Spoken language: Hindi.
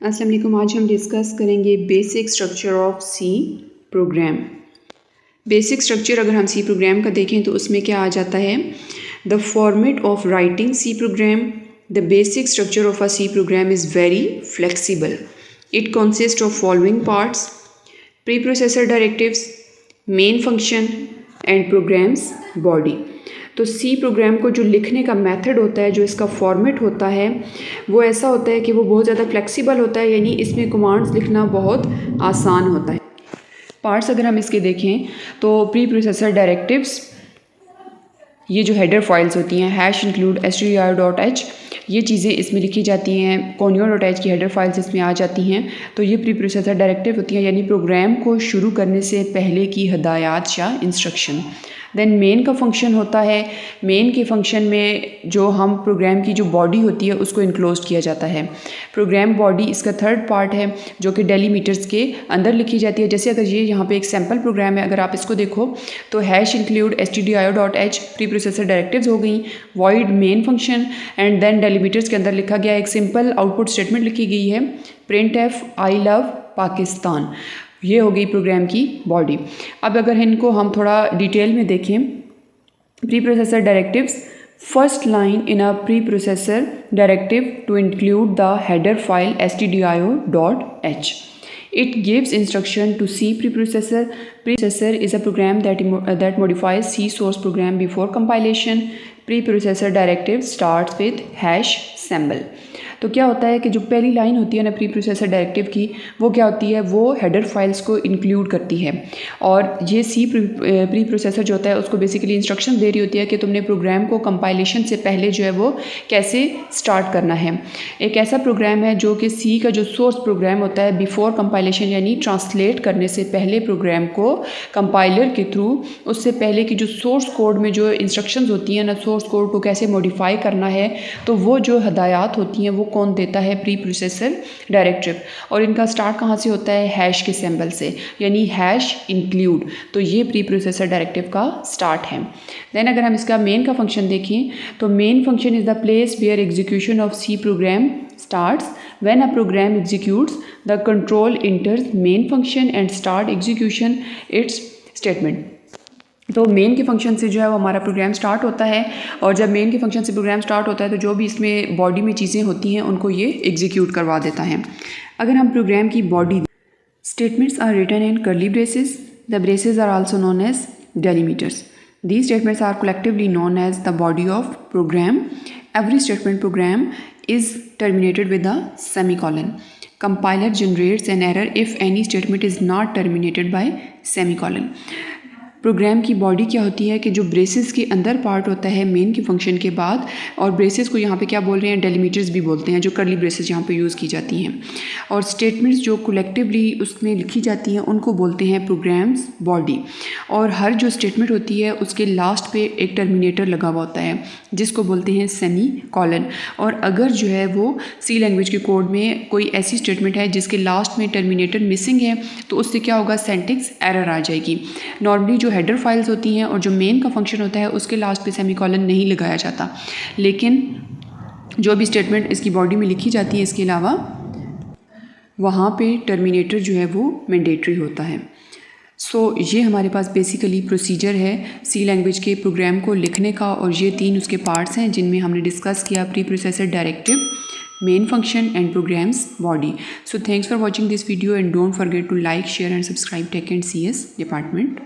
अस्सलाम वालेकुम। आज हम डिस्कस करेंगे basic structure of C program. Basic structure अगर हम सी प्रोग्राम का देखें तो उसमें क्या आ जाता है, the format of writing C program. The basic structure of a C program is very flexible. It consist of following parts: preprocessor directives, main function and programs body. तो सी प्रोग्राम को जो लिखने का मेथड होता है, जो इसका फॉर्मेट होता है, वो ऐसा होता है कि वो बहुत ज़्यादा फ्लेक्सिबल होता है, यानी इसमें कमांड्स लिखना बहुत आसान होता है। पार्ट्स अगर हम इसके देखें तो प्री प्रोसेसर डायरेक्टिव्स, ये जो हेडर फाइल्स होती हैं, #include stdio.h, ये चीज़ें इसमें लिखी जाती हैं। conio.h की हेडर फाइल्स इसमें आ जाती हैं। तो ये प्री प्रोसेसर डायरेक्टिव होती हैं, यानी प्रोग्राम को शुरू करने से पहले की हदायत या इंस्ट्रक्शन। देन मेन का फंक्शन होता है। मेन के फंक्शन में जो हम प्रोग्राम की जो बॉडी होती है उसको इनक्लोज किया जाता है। प्रोग्राम बॉडी इसका थर्ड पार्ट है, जो कि डेलीमीटर्स के अंदर लिखी जाती है। जैसे अगर ये यहाँ पे एक सैम्पल प्रोग्राम है, अगर आप इसको देखो तो #include stdio.h pre processor directives हो गई, void main function and then delimiters के अंदर लिखा गया एक सिंपल आउटपुट स्टेटमेंट लिखी गई है, printf आई लव पाकिस्तान। ये हो गई प्रोग्राम की बॉडी। अब अगर इनको हम थोड़ा डिटेल में देखें, preprocessor directives, first line in a preprocessor directive to include the header file stdio.h. It gives instruction to C preprocessor. Preprocessor is a program that modifies C source program before compilation. Preprocessor directive starts with #symbol. तो क्या होता है कि जो पहली लाइन होती है ना प्री प्रोसेसर डायरेक्टिव की, वो क्या होती है, वो हेडर फाइल्स को इंक्लूड करती है। और ये सी प्री प्रोसेसर जो होता है उसको बेसिकली इंस्ट्रक्शन दे रही होती है कि तुमने प्रोग्राम को कंपाइलेशन से पहले जो है वो कैसे स्टार्ट करना है। एक ऐसा प्रोग्राम है जो कि सी का जो सोर्स प्रोग्राम होता है, बिफोर कंपाइलेशन यानी ट्रांसलेट करने से पहले प्रोग्राम को कंपाइलर के थ्रू, उससे पहले की जो सोर्स कोड में जो इंस्ट्रक्शंस होती हैं ना, सोर्स कोड को कैसे मॉडिफाई करना है, तो वो जो हदायत होती हैं वो कौन देता है, प्री प्रोसेसर डायरेक्टिव। और इनका स्टार्ट कहाँ से होता है, हैश के सिंबल से, यानी #include। तो ये प्री प्रोसेसर डायरेक्टिव का स्टार्ट है। देन अगर हम इसका मेन का फंक्शन देखें तो main function is the place where execution of C program starts. When a program executes, the control enters main function and start execution its statement. तो मेन के फंक्शन से जो है वो हमारा प्रोग्राम स्टार्ट होता है, और जब मेन के फंक्शन से प्रोग्राम स्टार्ट होता है तो जो भी इसमें बॉडी में चीज़ें होती हैं उनको ये एग्जीक्यूट करवा देता है। अगर हम प्रोग्राम की body, statements are written in curly braces. The braces are also known as delimiters. These statements are collectively known as the body of program. Every statement program is terminated with a semicolon. Compiler generates an error if any statement is not terminated by semicolon. Program की बॉडी क्या होती है कि जो ब्रेसेस के अंदर पार्ट होता है मेन के फंक्शन के बाद, और ब्रेसेस को यहाँ पे क्या बोल रहे हैं, डेलीमीटर्स भी बोलते हैं, जो कर्ली ब्रेसेस यहाँ पे यूज़ की जाती हैं। और स्टेटमेंट्स जो कलेक्टिवली उसमें लिखी जाती हैं उनको बोलते हैं प्रोग्राम्स बॉडी। और हर जो स्टेटमेंट होती है उसके लास्ट पे एक टर्मिनेटर लगा हुआ होता है जिसको बोलते हैं सेमी कॉलन। और अगर जो है वो सी लैंग्वेज के कोड में कोई ऐसी स्टेटमेंट है जिसके लास्ट में टर्मिनेटर मिसिंग है तो उससे क्या होगा, सिंटैक्स एरर आ जाएगी। नॉर्मली जो हेडर फाइल्स होती हैं और जो मेन का फंक्शन होता है उसके लास्ट पे सेमीकोलन नहीं लगाया जाता, लेकिन जो भी स्टेटमेंट इसकी बॉडी में लिखी जाती है इसके अलावा वहाँ पे टर्मिनेटर जो है वो मैंडेटरी होता है। ये हमारे पास बेसिकली प्रोसीजर है सी लैंग्वेज के प्रोग्राम को लिखने का, और ये 3 उसके पार्ट्स हैं जिनमें हमने डिस्कस किया, pre processor directive, main function and programs body. So thanks for watching this video and don't forget to like, share and subscribe Tech and CS department.